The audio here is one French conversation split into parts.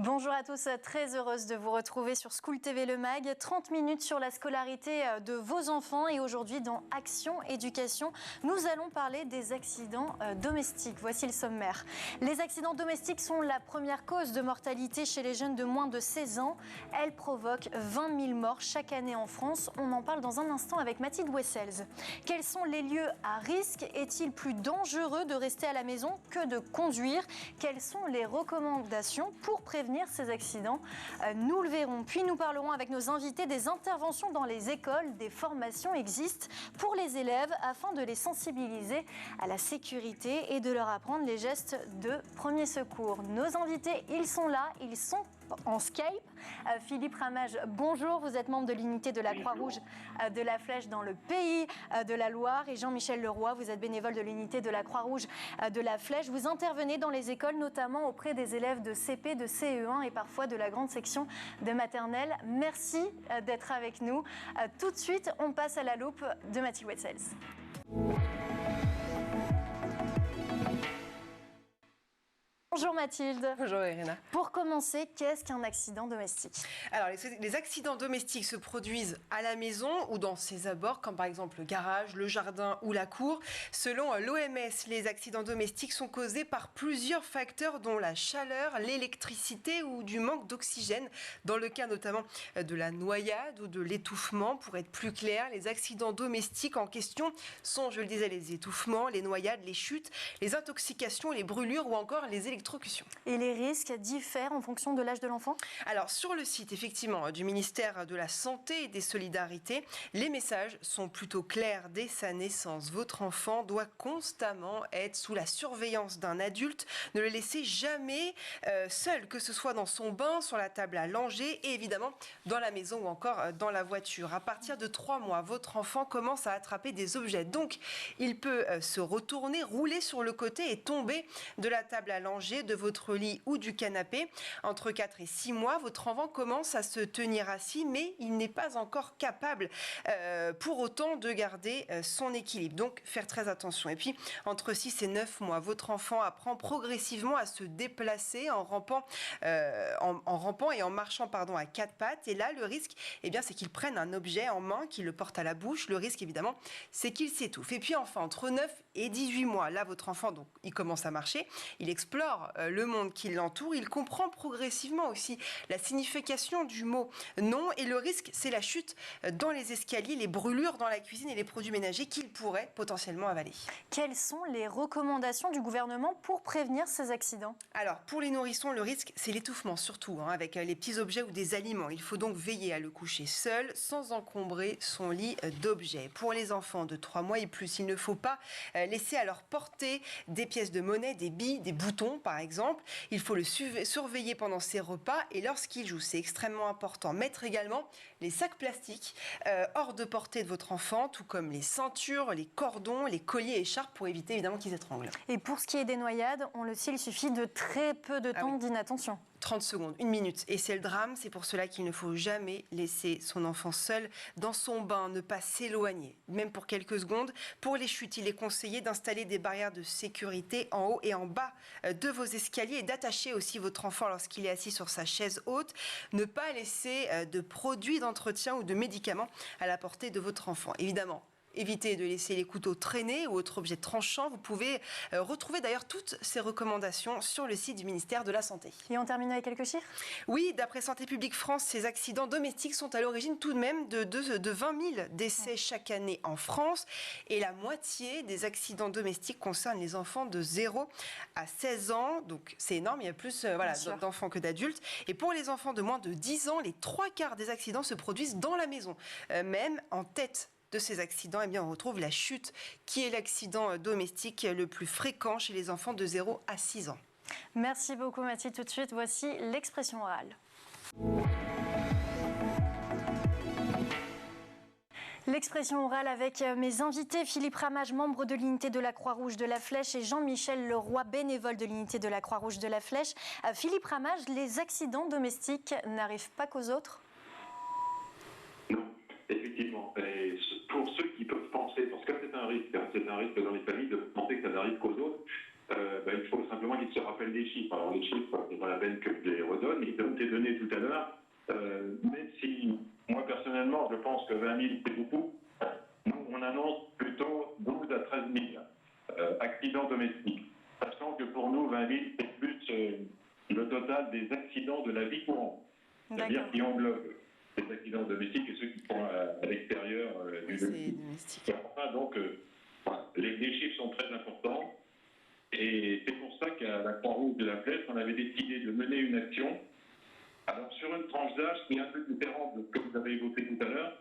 Bonjour à tous, très heureuse de vous retrouver sur School TV Le Mag. 30 minutes sur la scolarité de vos enfants et aujourd'hui dans Action Éducation, nous allons parler des accidents domestiques. Voici le sommaire. Les accidents domestiques sont la première cause de mortalité chez les jeunes de moins de 16 ans. Elles provoquent 20 000 morts chaque année en France. On en parle dans un instant avec Mathilde Wessels. Quels sont les lieux à risque? Est-il plus dangereux de rester à la maison que de conduire? Quelles sont les recommandations pour prévenir ces accidents? Nous le verrons. Puis nous parlerons avec nos invités des interventions dans les écoles. Des formations existent pour les élèves afin de les sensibiliser à la sécurité et de leur apprendre les gestes de premier secours. Nos invités, ils sont là, ils sont en Skype. Philippe Ramage, bonjour, vous êtes membre de l'unité de la Croix-Rouge de la Flèche dans le Pays de la Loire, et Jean-Michel Leroy, vous êtes bénévole de l'unité de la Croix-Rouge de la Flèche. Vous intervenez dans les écoles, notamment auprès des élèves de CP, de CE1 et parfois de la grande section de maternelle. Merci d'être avec nous. Tout de suite, on passe à la loupe de Mathilde Wessels. Bonjour Mathilde. Bonjour Irina. Pour commencer, qu'est-ce qu'un accident domestique? Alors, les accidents domestiques se produisent à la maison ou dans ses abords, comme par exemple le garage, le jardin ou la cour. Selon l'OMS, les accidents domestiques sont causés par plusieurs facteurs, dont la chaleur, l'électricité ou du manque d'oxygène. Dans le cas notamment de la noyade ou de l'étouffement, pour être plus clair, les accidents domestiques en question sont, je le disais, les étouffements, les noyades, les chutes, les intoxications, les brûlures ou encore les électrocutions. Et les risques diffèrent en fonction de l'âge de l'enfant? Alors, sur le site, effectivement, du ministère de la Santé et des Solidarités, les messages sont plutôt clairs dès sa naissance. Votre enfant doit constamment être sous la surveillance d'un adulte. Ne le laissez jamais seul, que ce soit dans son bain, sur la table à langer et évidemment dans la maison ou encore dans la voiture. À partir de 3 mois, votre enfant commence à attraper des objets. Donc, il peut se retourner, rouler sur le côté et tomber de la table à langer, de votre lit ou du canapé. Entre 4 et 6 mois, votre enfant commence à se tenir assis, mais il n'est pas encore capable pour autant de garder son équilibre. Donc, faire très attention. Et puis, entre 6 et 9 mois, votre enfant apprend progressivement à se déplacer en rampant et en marchant à 4 pattes. Et là, le risque, c'est qu'il prenne un objet en main, qu'il le porte à la bouche. Le risque, évidemment, c'est qu'il s'étouffe. Et puis, enfin, entre 9 et 18 mois, là, votre enfant, donc, il commence à marcher, il explore le monde qui l'entoure, il comprend progressivement aussi la signification du mot non, et le risque, c'est la chute dans les escaliers, les brûlures dans la cuisine et les produits ménagers qu'il pourrait potentiellement avaler. Quelles sont les recommandations du gouvernement pour prévenir ces accidents? Alors, pour les nourrissons, le risque, c'est l'étouffement surtout, avec les petits objets ou des aliments. Il faut donc veiller à le coucher seul, sans encombrer son lit d'objets. Pour les enfants de 3 mois et plus, il ne faut pas laisser à leur portée des pièces de monnaie, des billes, des boutons, par exemple. Il faut le surveiller pendant ses repas et lorsqu'il joue. C'est extrêmement important. Mettre également les sacs plastiques hors de portée de votre enfant, tout comme les ceintures, les cordons, les colliers et écharpes pour éviter évidemment qu'ils étranglent. Et pour ce qui est des noyades, on le sait, il suffit de très peu de temps d'inattention. 30 secondes, 1 minute. Et c'est le drame, c'est pour cela qu'il ne faut jamais laisser son enfant seul dans son bain, ne pas s'éloigner, même pour quelques secondes. Pour les chutes, il est conseillé d'installer des barrières de sécurité en haut et en bas de vos escaliers et d'attacher aussi votre enfant lorsqu'il est assis sur sa chaise haute. Ne pas laisser de produits d'entretien ou de médicaments à la portée de votre enfant. Évidemment, évitez de laisser les couteaux traîner ou autres objets tranchants. Vous pouvez retrouver d'ailleurs toutes ces recommandations sur le site du ministère de la Santé. Et on termine avec quelques chiffres? Oui, d'après Santé publique France, ces accidents domestiques sont à l'origine tout de même de 20 000 décès chaque année en France. Et la moitié des accidents domestiques concernent les enfants de 0 à 16 ans. Donc c'est énorme, il y a plus d'enfants que d'adultes. Et pour les enfants de moins de 10 ans, les 3/4 des accidents se produisent dans la maison. Même en tête de ces accidents, on retrouve la chute, qui est l'accident domestique le plus fréquent chez les enfants de 0 à 6 ans. Merci beaucoup Mathilde. Tout de suite, voici l'expression orale. L'expression orale avec mes invités, Philippe Ramage, membre de l'unité de la Croix-Rouge de la Flèche, et Jean-Michel Leroy, bénévole de l'unité de la Croix-Rouge de la Flèche. Philippe Ramage, les accidents domestiques n'arrivent pas qu'aux autres? Non, effectivement. Et pour ceux qui peuvent penser, parce que c'est un risque dans les familles de penser que ça n'arrive qu'aux autres, il faut simplement qu'ils se rappellent des chiffres. Alors les chiffres, c'est pas la peine que je les redonne, ils ont été donnés tout à l'heure. Même si, moi personnellement, je pense que 20 000 c'est beaucoup, nous on annonce plutôt 12 à 13 000 accidents domestiques. Sachant que pour nous, 20 000 c'est plus le total des accidents de la vie courante. C'est-à-dire qui englobe les accidents domestiques et ceux qui sont à l'extérieur du domestique. Enfin, donc, les chiffres sont très importants. Et c'est pour ça qu'à la Croix-Rouge de la Flèche, on avait décidé de mener une action. Alors, sur une tranche d'âge qui est un peu différente de ce que vous avez évoqué tout à l'heure,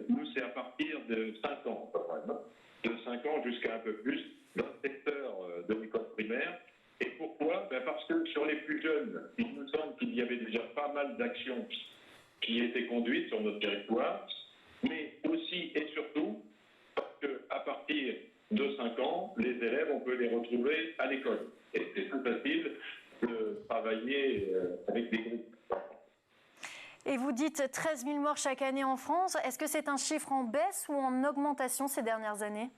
nous, c'est à partir de 5 ans, à peu près, de 5 ans jusqu'à un peu plus, dans le secteur de l'école primaire. Et pourquoi? Parce que sur les plus jeunes, il nous semble qu'il y avait déjà pas mal d'actions qui étaient conduites sur notre territoire, mais aussi et surtout parce qu'à partir de 5 ans, les élèves, on peut les retrouver à l'école. Et c'est plus facile de travailler avec des groupes. Et vous dites 13 000 morts chaque année en France. Est-ce que c'est un chiffre en baisse ou en augmentation ces dernières années?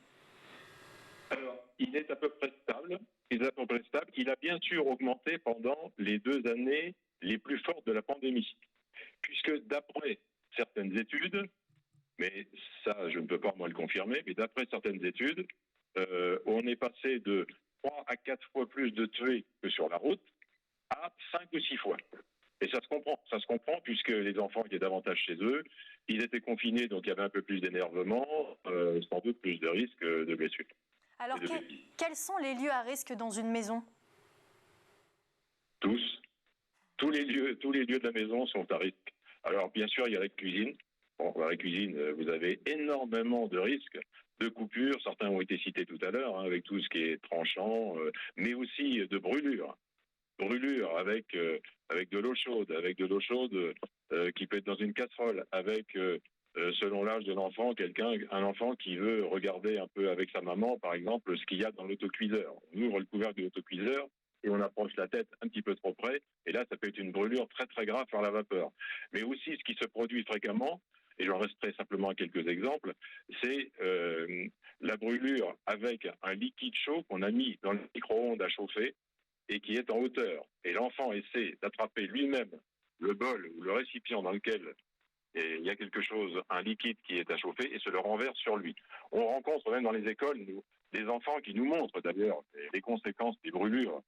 Alors, il est à peu près stable. Il a bien sûr augmenté pendant les 2 années les plus fortes de la pandémie. Puisque d'après certaines études, mais ça je ne peux pas moi le confirmer, mais d'après certaines études, on est passé de 3 à 4 fois plus de tués que sur la route à 5 ou 6 fois. Et ça se comprend puisque les enfants étaient davantage chez eux, ils étaient confinés, donc il y avait un peu plus d'énervement, sans doute plus de risques de blessures. Alors, quels sont les lieux à risque dans une maison? Tous. Tous les lieux de la maison sont à risque. Alors, bien sûr, il y a la cuisine. Bon, dans la cuisine, vous avez énormément de risques de coupures. Certains ont été cités tout à l'heure, avec tout ce qui est tranchant, mais aussi de brûlures. Brûlures avec de l'eau chaude, qui peut être dans une casserole, avec, selon l'âge de l'enfant, un enfant qui veut regarder un peu avec sa maman, par exemple, ce qu'il y a dans l'autocuiseur. On ouvre le couvercle de l'autocuiseur et on approche la tête un petit peu trop près, et là, ça peut être une brûlure très très grave par la vapeur. Mais aussi, ce qui se produit fréquemment, et j'en resterai simplement à quelques exemples, c'est la brûlure avec un liquide chaud qu'on a mis dans le micro-ondes à chauffer, et qui est en hauteur. Et l'enfant essaie d'attraper lui-même le bol ou le récipient dans lequel il y a quelque chose, un liquide qui est à chauffer, et se le renverse sur lui. On rencontre même dans les écoles des enfants qui nous montrent d'ailleurs les conséquences des brûlures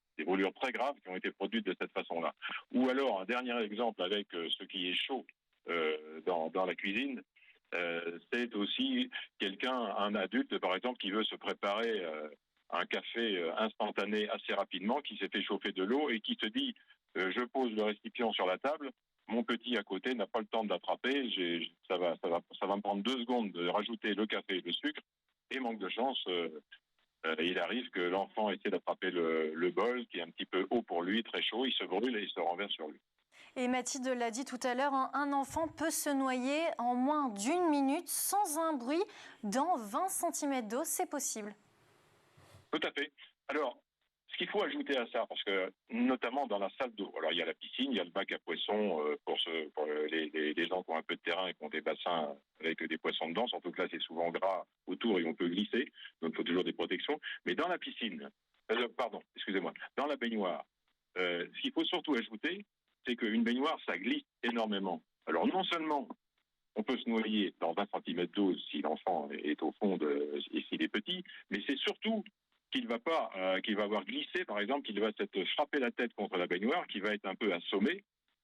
très graves qui ont été produites de cette façon-là. Ou alors, un dernier exemple avec ce qui est chaud dans la cuisine, c'est aussi un adulte par exemple, qui veut se préparer un café instantané assez rapidement, qui s'est fait chauffer de l'eau et qui se dit je pose le récipient sur la table, mon petit à côté n'a pas le temps de l'attraper, ça va me prendre 2 secondes de rajouter le café et le sucre, et manque de chance, il arrive que l'enfant essaie d'attraper le bol qui est un petit peu haut pour lui, très chaud, il se brûle et il se renverse sur lui. Et Mathilde l'a dit tout à l'heure, un enfant peut se noyer en moins d'1 minute sans un bruit dans 20 cm d'eau, c'est possible? Tout à fait. Alors, ce qu'il faut ajouter à ça, parce que notamment dans la salle d'eau, alors il y a la piscine, il y a le bac à poissons pour les gens qui ont un peu de terrain et qui ont des bassins avec des poissons dedans, surtout que là c'est souvent gras autour et on peut glisser, donc il faut toujours des protections. Mais dans la piscine, dans la baignoire, ce qu'il faut surtout ajouter, c'est qu'une baignoire, ça glisse énormément. Alors non seulement on peut se noyer dans 20 cm d'eau si l'enfant est au fond et s'il est petit, mais c'est surtout qu'il va avoir glissé, par exemple, qu'il va s'être frappé la tête contre la baignoire, qu'il va être un peu assommé,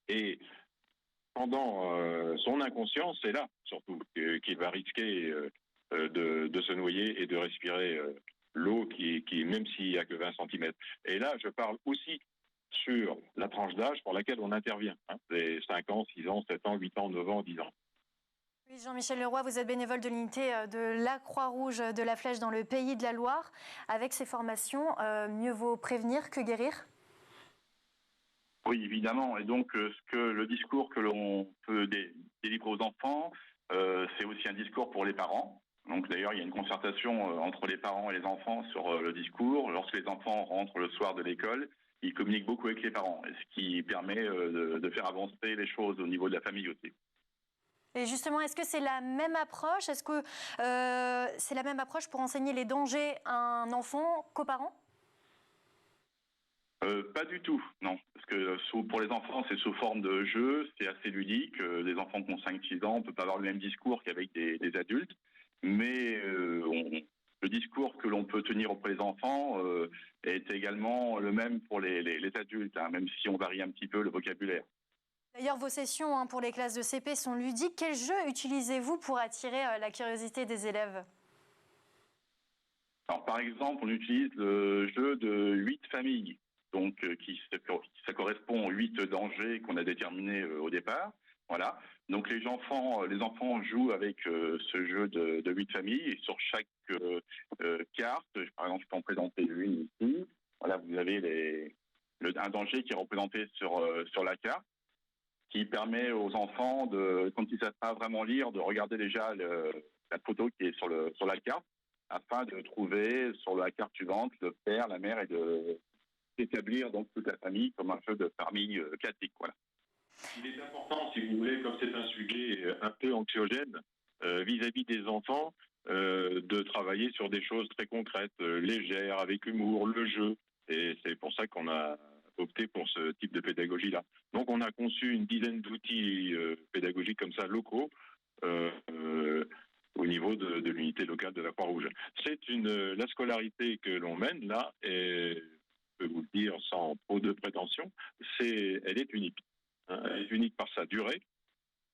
et pendant son inconscience, c'est là, surtout, qu'il va risquer de se noyer et de respirer l'eau qui même s'il n'y a que 20 cm. Et là, je parle aussi sur la tranche d'âge pour laquelle on intervient. C'est 5 ans, 6 ans, 7 ans, 8 ans, 9 ans, 10 ans. Oui, Jean-Michel Leroy, vous êtes bénévole de l'unité de la Croix-Rouge de la Flèche dans le Pays de la Loire. Avec ces formations, mieux vaut prévenir que guérir? Oui, évidemment. Et donc, le discours que l'on peut délivrer aux enfants, c'est aussi un discours pour les parents. Donc, d'ailleurs, il y a une concertation entre les parents et les enfants sur le discours. Lorsque les enfants rentrent le soir de l'école, ils communiquent beaucoup avec les parents, ce qui permet de faire avancer les choses au niveau de la famille aussi. Et justement, est-ce que c'est la même approche? Est-ce que c'est la même approche pour enseigner les dangers à un enfant qu'aux parents? Pas du tout, non. Parce que pour les enfants, c'est sous forme de jeu, c'est assez ludique. Les enfants qui ont 5-6 ans, on ne peut pas avoir le même discours qu'avec des adultes. Mais le discours que l'on peut tenir auprès des enfants est également le même pour les adultes, hein, même si on varie un petit peu le vocabulaire. D'ailleurs, vos sessions pour les classes de CP sont ludiques. Quel jeu utilisez-vous pour attirer la curiosité des élèves? Alors, par exemple, on utilise le jeu de 8 familles, donc ça correspond aux 8 dangers qu'on a déterminés au départ. Voilà. Donc les enfants jouent avec ce jeu de 8 familles et sur chaque carte, par exemple, je peux en présenter une ici. Voilà, vous avez un danger qui est représenté sur la carte, qui permet aux enfants, quand ils ne savent pas vraiment lire, de regarder déjà la photo qui est sur la carte, afin de trouver sur la carte suivante le père, la mère et d'établir donc toute la famille comme un jeu de famille classique. Voilà. Il est important, si vous voulez, comme c'est un sujet un peu anxiogène vis-à-vis des enfants, de travailler sur des choses très concrètes, légères, avec humour, le jeu. Et c'est pour ça qu'on a opté pour ce type de pédagogie-là. Donc on a conçu une dizaine d'outils pédagogiques comme ça, locaux, au niveau de l'unité locale de la Croix-Rouge. La scolarité que l'on mène là, et je peux vous le dire sans trop de prétention, elle est unique. Elle est unique par sa durée,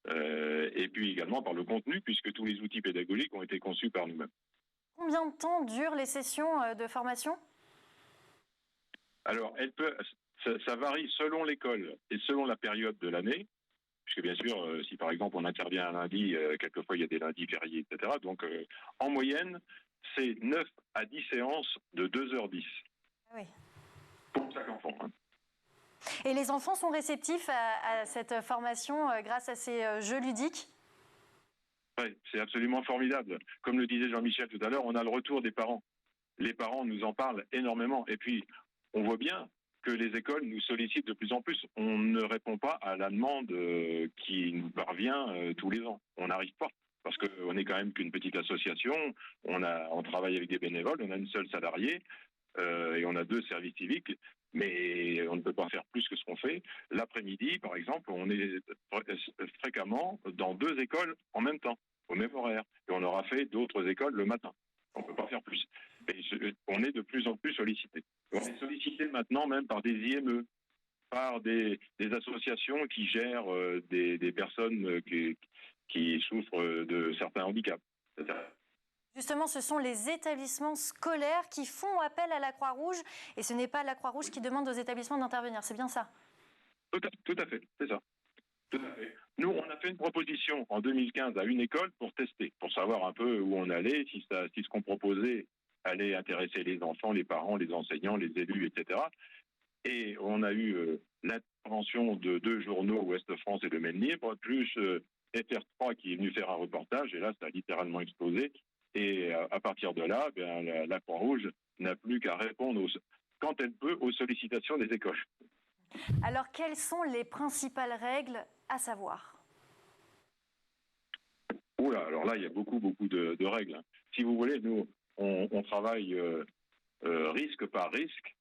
et puis également par le contenu, puisque tous les outils pédagogiques ont été conçus par nous-mêmes. Combien de temps durent les sessions de formation? Alors, ça varie selon l'école et selon la période de l'année, puisque bien sûr, si par exemple on intervient un lundi, quelquefois il y a des lundis fériés, etc. Donc, en moyenne, c'est 9 à 10 séances de 2h10. Oui. Pour chaque enfant. Hein. Et les enfants sont réceptifs à cette formation grâce à ces jeux ludiques? Oui, c'est absolument formidable. Comme le disait Jean-Michel tout à l'heure, on a le retour des parents. Les parents nous en parlent énormément. Et puis, on voit bien que les écoles nous sollicitent de plus en plus. On ne répond pas à la demande qui nous parvient tous les ans. On n'arrive pas. Parce qu'on n'est quand même qu'une petite association. On travaille avec des bénévoles. On a une seule salariée. Et on a 2 services civiques. Mais on ne peut pas faire plus que ce qu'on fait. L'après-midi, par exemple, on est fréquemment dans 2 écoles en même temps, au même horaire. Et on aura fait d'autres écoles le matin. On ne peut pas faire plus. Et on est de plus en plus sollicité. On est sollicité maintenant même par des IME, par des associations qui gèrent des personnes qui souffrent de certains handicaps, etc. Justement, ce sont les établissements scolaires qui font appel à la Croix-Rouge et ce n'est pas la Croix-Rouge qui demande aux établissements d'intervenir. C'est bien ça? Tout à fait, c'est ça. Tout à fait. Nous, on a fait une proposition en 2015 à une école pour tester, pour savoir un peu où on allait, si ce qu'on proposait allait intéresser les enfants, les parents, les enseignants, les élus, etc. Et on a eu l'intervention de 2 journaux, Ouest France et Le Maine Libre, plus FR3 qui est venu faire un reportage, et là, ça a littéralement explosé. Et à partir de là, la Croix-Rouge n'a plus qu'à répondre, quand elle peut, aux sollicitations des écoles. Alors, quelles sont les principales règles à savoir? Oula, alors là, il y a beaucoup de règles. Hein. Si vous voulez, nous, on travaille risque par risque.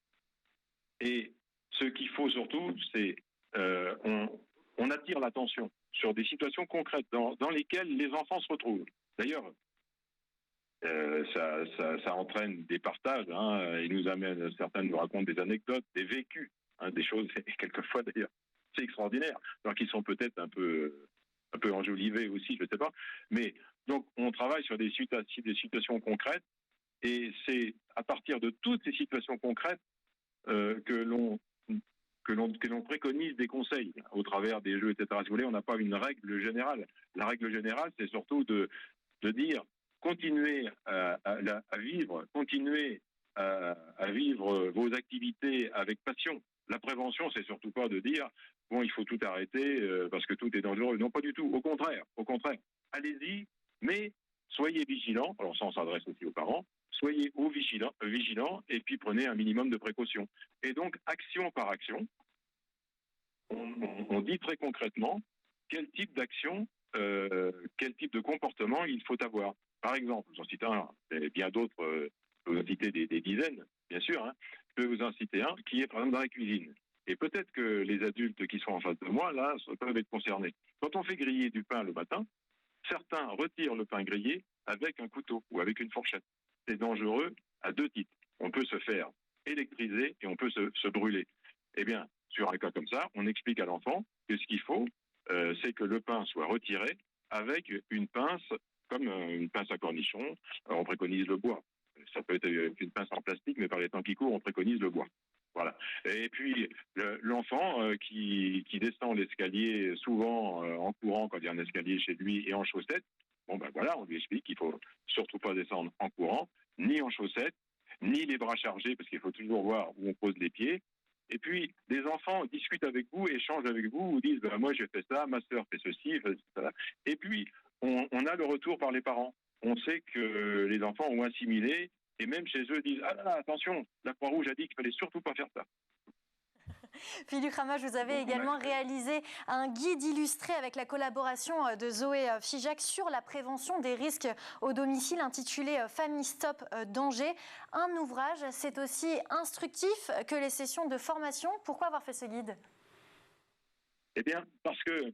Et ce qu'il faut surtout, c'est on attire l'attention sur des situations concrètes dans lesquelles les enfants se retrouvent. D'ailleurs, ça entraîne des partages. Hein, certains nous racontent des anecdotes, des vécus, hein, des choses, quelquefois d'ailleurs, c'est extraordinaire. Alors qu'ils sont peut-être un peu enjolivés aussi, je ne sais pas. Mais donc, on travaille sur des situations concrètes, et c'est à partir de toutes ces situations concrètes que l'on préconise des conseils au travers des jeux, etc. Si vous voulez, on n'a pas une règle générale. La règle générale, c'est surtout de dire continuez à vivre, continuez à vivre vos activités avec passion. La prévention, c'est surtout pas de dire bon, il faut tout arrêter parce que tout est dangereux. Non, pas du tout. Au contraire, allez-y, mais soyez vigilants. Alors ça, on s'adresse aussi aux parents. Soyez vigilants et puis prenez un minimum de précautions. Et donc, action par action, on dit très concrètement quel type d'action, quel type de comportement il faut avoir. Par exemple, j'en cite un, et bien d'autres, vous en citez des dizaines, bien sûr, hein, je vais vous en citer un, qui est par exemple dans la cuisine. Et peut-être que les adultes qui sont en face de moi, là, peuvent être concernés. Quand on fait griller du pain le matin, certains retirent le pain grillé avec un couteau ou avec une fourchette. C'est dangereux à deux titres. On peut se faire électriser et on peut se brûler. Eh bien, sur un cas comme ça, on explique à l'enfant que ce qu'il faut, c'est que le pain soit retiré avec une pince, comme une pince à cornichon. Alors, on préconise le bois. Ça peut être une pince en plastique, mais par les temps qui courent, on préconise le bois. Voilà. Et puis, l'enfant qui descend l'escalier souvent en courant quand il y a un escalier chez lui et en chaussettes, bon ben voilà, on lui explique qu'il faut surtout pas descendre en courant, ni en chaussettes, ni les bras chargés, parce qu'il faut toujours voir où on pose les pieds. Et puis, les enfants discutent avec vous, échangent avec vous, vous disent moi j'ai fait ça, ma sœur fait ceci, fait ça. Et puis, on a le retour par les parents. On sait que les enfants ont assimilé, et même chez eux disent attention, la Croix-Rouge a dit qu'il fallait surtout pas faire ça. Philippe Ramage, vous avez également réalisé un guide illustré avec la collaboration de Zoé Figeac sur la prévention des risques au domicile intitulé Famille Stop Danger. Un ouvrage, c'est aussi instructif que les sessions de formation. Pourquoi avoir fait ce guide? Eh bien, parce que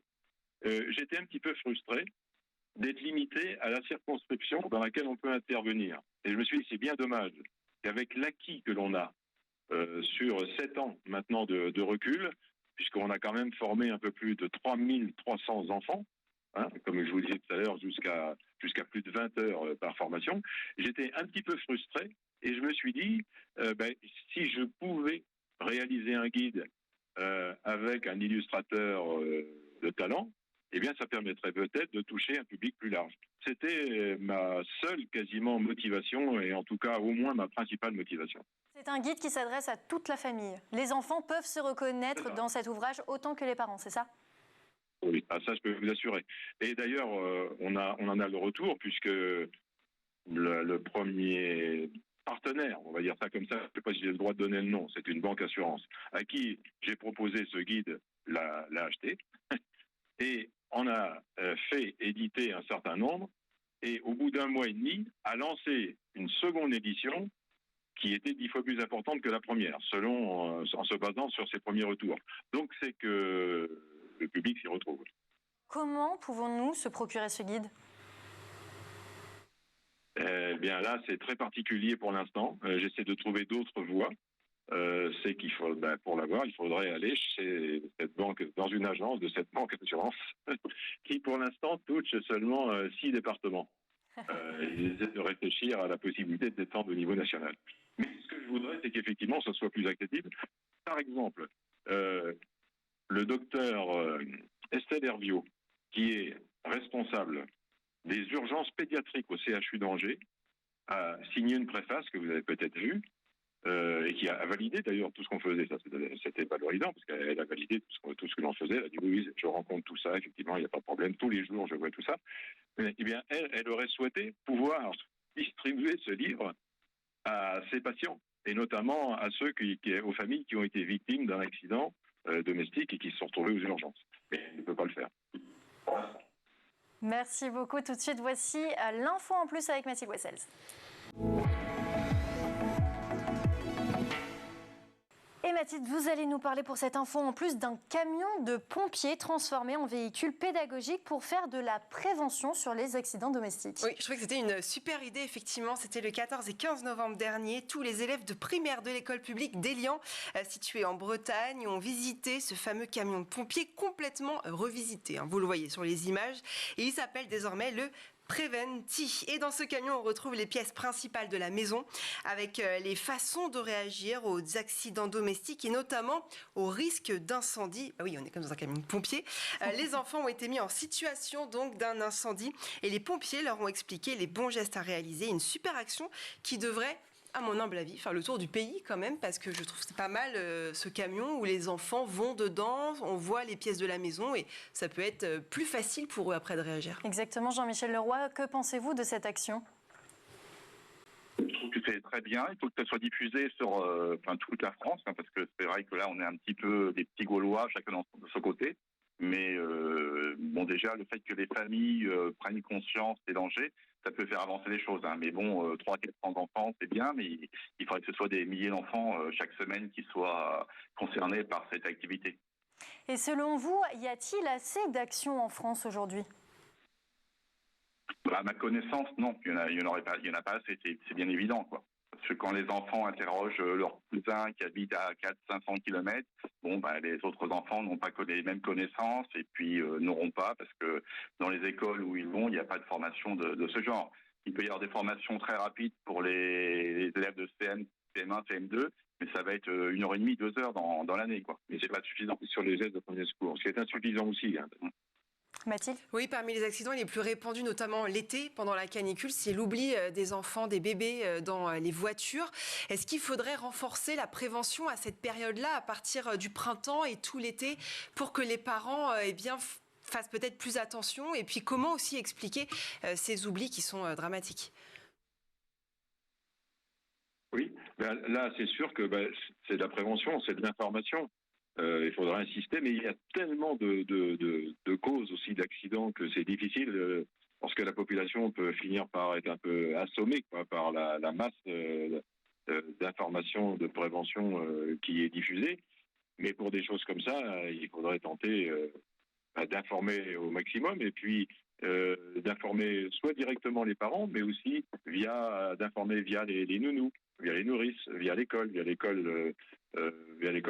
j'étais un petit peu frustré d'être limité à la circonscription dans laquelle on peut intervenir. Et je me suis dit, c'est bien dommage qu'avec l'acquis que l'on a sur 7 ans maintenant de recul, puisqu'on a quand même formé un peu plus de 3300 enfants, hein, comme je vous disais tout à l'heure, jusqu'à plus de 20 heures par formation, j'étais un petit peu frustré et je me suis dit, si je pouvais réaliser un guide avec un illustrateur de talent, eh bien, ça permettrait peut-être de toucher un public plus large. C'était ma seule quasiment motivation, et en tout cas au moins ma principale motivation. C'est un guide qui s'adresse à toute la famille. Les enfants peuvent se reconnaître dans cet ouvrage autant que les parents, c'est ça? Oui, ça je peux vous assurer. Et d'ailleurs, on en a le retour, puisque le premier partenaire, on va dire ça comme ça, je ne sais pas si j'ai le droit de donner le nom, c'est une banque assurance, à qui j'ai proposé ce guide, l'a acheté, et on a fait éditer un certain nombre, et au bout d'1 mois et demi, a lancé une seconde édition qui était 10 fois plus importante que la première, en se basant sur ses premiers retours. Donc c'est que le public s'y retrouve. Comment pouvons-nous se procurer ce guide? Eh bien là, c'est très particulier pour l'instant. J'essaie de trouver d'autres voies. C'est qu'il faut, pour l'avoir, il faudrait aller chez cette banque, dans une agence de cette banque d'assurance, qui pour l'instant touche seulement 6 départements. Ils essaient de réfléchir à la possibilité de d'étendre au niveau national. Mais ce que je voudrais, c'est qu'effectivement, ça soit plus accessible. Par exemple, le docteur Estelle Herviot, qui est responsable des urgences pédiatriques au CHU d'Angers, a signé une préface que vous avez peut-être vue, et qui a validé d'ailleurs tout ce qu'on faisait. Ça, c'était valorisant, parce qu'elle a validé tout ce que l'on faisait. Elle a dit oui, je rencontre tout ça, effectivement, il n'y a pas de problème. Tous les jours, je vois tout ça. Mais, eh bien, elle aurait souhaité pouvoir distribuer ce livre à ses patients, et notamment à ceux aux familles qui ont été victimes d'un accident domestique et qui se sont retrouvés aux urgences. Mais elle ne peut pas le faire. Merci beaucoup. Tout de suite, voici l'info en plus avec Mathilde Wessels. Et Mathilde, vous allez nous parler pour cette info en plus d'un camion de pompiers transformé en véhicule pédagogique pour faire de la prévention sur les accidents domestiques. Oui, je trouvais que c'était une super idée, effectivement. C'était le 14 et 15 novembre dernier. Tous les élèves de primaire de l'école publique d'Élian, située en Bretagne, ont visité ce fameux camion de pompiers complètement revisité. Vous le voyez sur les images. Et il s'appelle désormais le Preventi. Et dans ce camion, on retrouve les pièces principales de la maison avec les façons de réagir aux accidents domestiques et notamment au risque d'incendie. Ah oui, on est comme dans un camion de pompiers. Les enfants ont été mis en situation donc d'un incendie et les pompiers leur ont expliqué les bons gestes à réaliser. Une super action qui devrait, à mon humble avis, faire le tour du pays quand même, parce que je trouve que c'est pas mal ce camion où les enfants vont dedans, on voit les pièces de la maison et ça peut être plus facile pour eux après de réagir. Exactement, Jean-Michel Leroy, que pensez-vous de cette action ? Je trouve que c'est très bien, il faut que ça soit diffusé sur toute la France, parce que c'est vrai que là on est un petit peu des petits Gaulois, chacun de son côté. Mais déjà, le fait que les familles prennent conscience des dangers, ça peut faire avancer les choses. Hein. Mais bon, 300-400 enfants, c'est bien, mais il faudrait que ce soit des milliers d'enfants chaque semaine qui soient concernés par cette activité. Et selon vous, y a-t-il assez d'actions en France aujourd'hui ? À ma connaissance, non, il y en a pas assez, c'est bien évident, quoi. Parce que quand les enfants interrogent leurs cousins qui habitent à 400-500 km, les autres enfants n'ont pas les mêmes connaissances et puis n'auront pas, parce que dans les écoles où ils vont, il n'y a pas de formation de ce genre. Il peut y avoir des formations très rapides pour les élèves de CM, CM1, CM2, mais ça va être 1h30, 2 heures dans l'année, quoi. Mais c'est pas suffisant. Sur les gestes de premier secours, ce qui est insuffisant aussi. Hein. Mathilde ? Oui, parmi les accidents les plus répandus, notamment l'été, pendant la canicule, c'est l'oubli des enfants, des bébés dans les voitures. Est-ce qu'il faudrait renforcer la prévention à cette période-là, à partir du printemps et tout l'été, pour que les parents fassent peut-être plus attention? Et puis comment aussi expliquer ces oublis qui sont dramatiques? Oui, là c'est sûr que c'est de la prévention, c'est de l'information. Il faudra insister, mais il y a tellement de causes aussi d'accidents que c'est difficile, parce que la population peut finir par être un peu assommée par la masse d'informations, de prévention qui est diffusée. Mais pour des choses comme ça, il faudrait tenter d'informer au maximum, et puis d'informer soit directement les parents, mais aussi d'informer via les nounous, via les nourrices, via l'école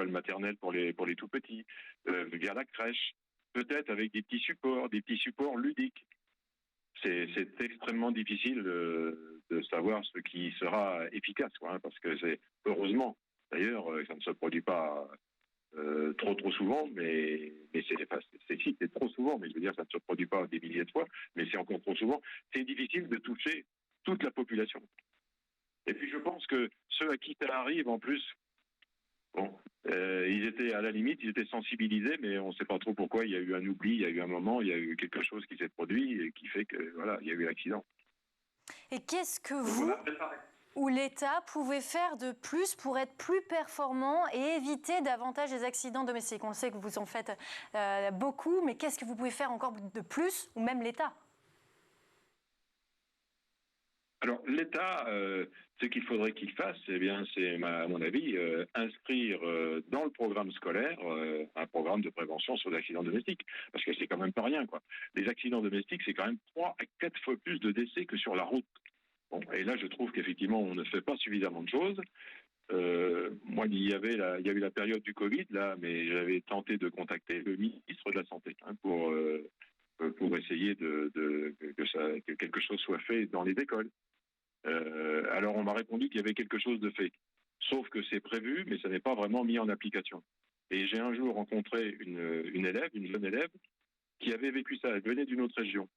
maternelle pour les tout petits, via la crèche, peut-être avec des petits supports ludiques. C'est extrêmement difficile de savoir ce qui sera efficace, quoi, hein, parce que c'est heureusement, d'ailleurs, ça ne se produit pas trop souvent, mais c'est trop souvent, mais je veux dire, ça ne se produit pas des milliers de fois, mais c'est encore trop souvent. C'est difficile de toucher toute la population. Et puis je pense que ceux à qui ça arrive, en plus, ils étaient à la limite, ils étaient sensibilisés, mais on ne sait pas trop pourquoi. Il y a eu un oubli, il y a eu un moment, il y a eu quelque chose qui s'est produit et qui fait que il y a eu l'accident. Et qu'est-ce que vous ou l'État pouvait faire de plus pour être plus performant et éviter davantage les accidents domestiques? On sait que vous en faites beaucoup, mais qu'est-ce que vous pouvez faire encore de plus, ou même l'État? Alors l'État, ce qu'il faudrait qu'il fasse, c'est à mon avis inscrire dans le programme scolaire un programme de prévention sur les accidents domestiques, parce que c'est quand même pas rien, quoi. Les accidents domestiques, c'est quand même 3 à 4 fois plus de décès que sur la route. Et là, je trouve qu'effectivement, on ne fait pas suffisamment de choses. Moi, il y a eu la période du Covid, là, mais j'avais tenté de contacter le ministre de la Santé pour essayer que quelque chose soit fait dans les écoles. Alors, on m'a répondu qu'il y avait quelque chose de fait. Sauf que c'est prévu, mais ça n'est pas vraiment mis en application. Et j'ai un jour rencontré une jeune élève, qui avait vécu ça. Elle venait d'une autre région.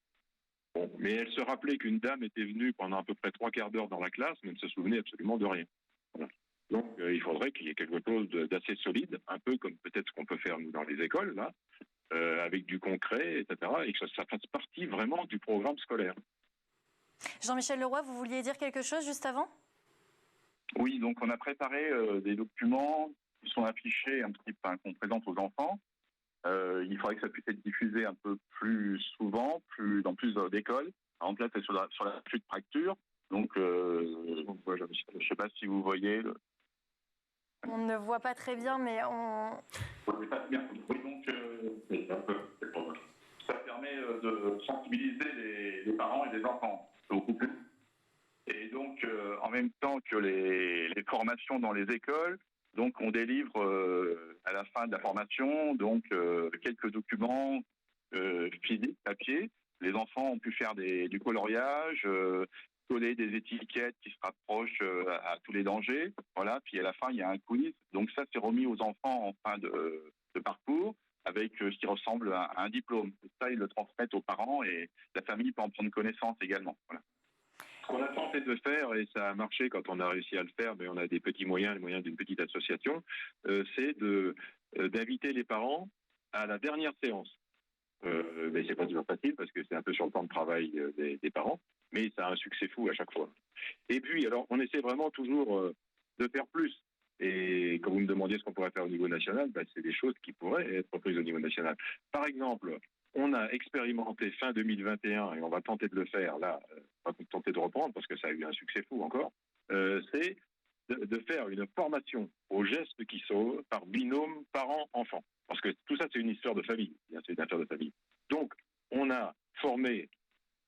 Mais elle se rappelait qu'une dame était venue pendant à peu près 3 quarts d'heure dans la classe, mais elle ne se souvenait absolument de rien. Voilà. Donc, il faudrait qu'il y ait quelque chose d'assez solide, un peu comme peut-être ce qu'on peut faire nous dans les écoles, là, avec du concret, etc., et que ça fasse partie vraiment du programme scolaire. Jean-Michel Leroy, vous vouliez dire quelque chose juste avant? Oui, donc on a préparé des documents qui sont affichés qu'on présente aux enfants. Il faudrait que ça puisse être diffusé un peu plus souvent, dans plus d'écoles. Par exemple, là, c'est sur la chute fracture. Donc, je ne sais pas si vous voyez. On ne voit pas très bien, mais on... Oui, donc, ça permet de sensibiliser les parents et les enfants. Beaucoup plus. Et donc, en même temps que les formations dans les écoles, donc on délivre à la fin de la formation quelques documents physiques, papier. Les enfants ont pu faire du coloriage, coller des étiquettes qui se rapprochent à tous les dangers. Voilà. Puis à la fin, il y a un quiz. Donc ça, c'est remis aux enfants en fin de parcours avec ce qui ressemble à un diplôme. Ça, ils le transmettent aux parents et la famille peut en prendre connaissance également. Voilà. Ce qu'on a tenté de faire, et ça a marché quand on a réussi à le faire, mais on a des petits moyens, les moyens d'une petite association, c'est d'inviter les parents à la dernière séance. Mais c'est pas toujours facile parce que c'est un peu sur le temps de travail des parents, mais ça a un succès fou à chaque fois. Et puis, alors, on essaie vraiment toujours de faire plus. Et quand vous me demandiez ce qu'on pourrait faire au niveau national, c'est des choses qui pourraient être prises au niveau national. Par exemple, on a expérimenté fin 2021, et on va tenter de le faire là, on va tenter de reprendre parce que ça a eu un succès fou encore, c'est de faire une formation aux gestes qui sauvent par binôme parents-enfants. Parce que tout ça, c'est une histoire de famille. C'est une affaire de famille. Donc, on a formé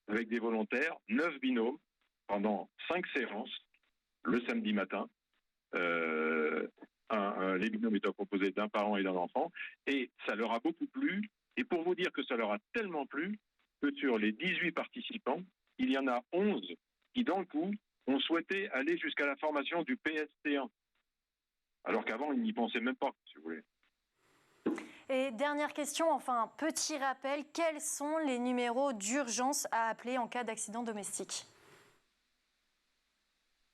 avec des volontaires 9 binômes pendant 5 séances le samedi matin. Les binômes étant composés d'un parent et d'un enfant. Et ça leur a beaucoup plu. Et pour vous dire que ça leur a tellement plu que sur les 18 participants, il y en a 11 qui, d'un coup, ont souhaité aller jusqu'à la formation du PST1. Alors qu'avant, ils n'y pensaient même pas, si vous voulez. Et dernière question, enfin, petit rappel, quels sont les numéros d'urgence à appeler en cas d'accident domestique ?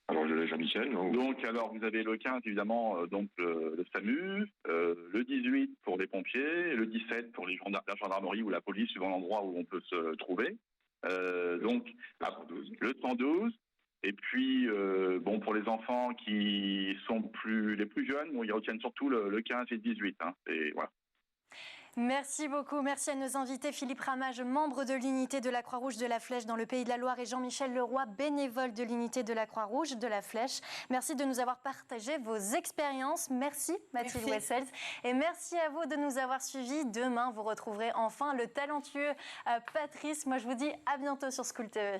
Alors, je l'ai, Jean-Michel. Donc, alors, vous avez le 15, évidemment, donc le SAMU, le 18 pour les pompiers, le 17 pour la gendarmerie ou la police, suivant l'endroit où on peut se trouver. Donc, le 112. Et puis, pour les enfants qui sont les plus jeunes, ils retiennent surtout le 15 et le 18. Et voilà. Merci beaucoup. Merci à nos invités Philippe Ramage, membre de l'unité de la Croix-Rouge de la Flèche dans le Pays de la Loire, et Jean-Michel Leroy, bénévole de l'unité de la Croix-Rouge de la Flèche. Merci de nous avoir partagé vos expériences. Merci Mathilde Wessels. Et merci à vous de nous avoir suivis. Demain, vous retrouverez enfin le talentueux Patrice. Moi, je vous dis à bientôt sur School TV.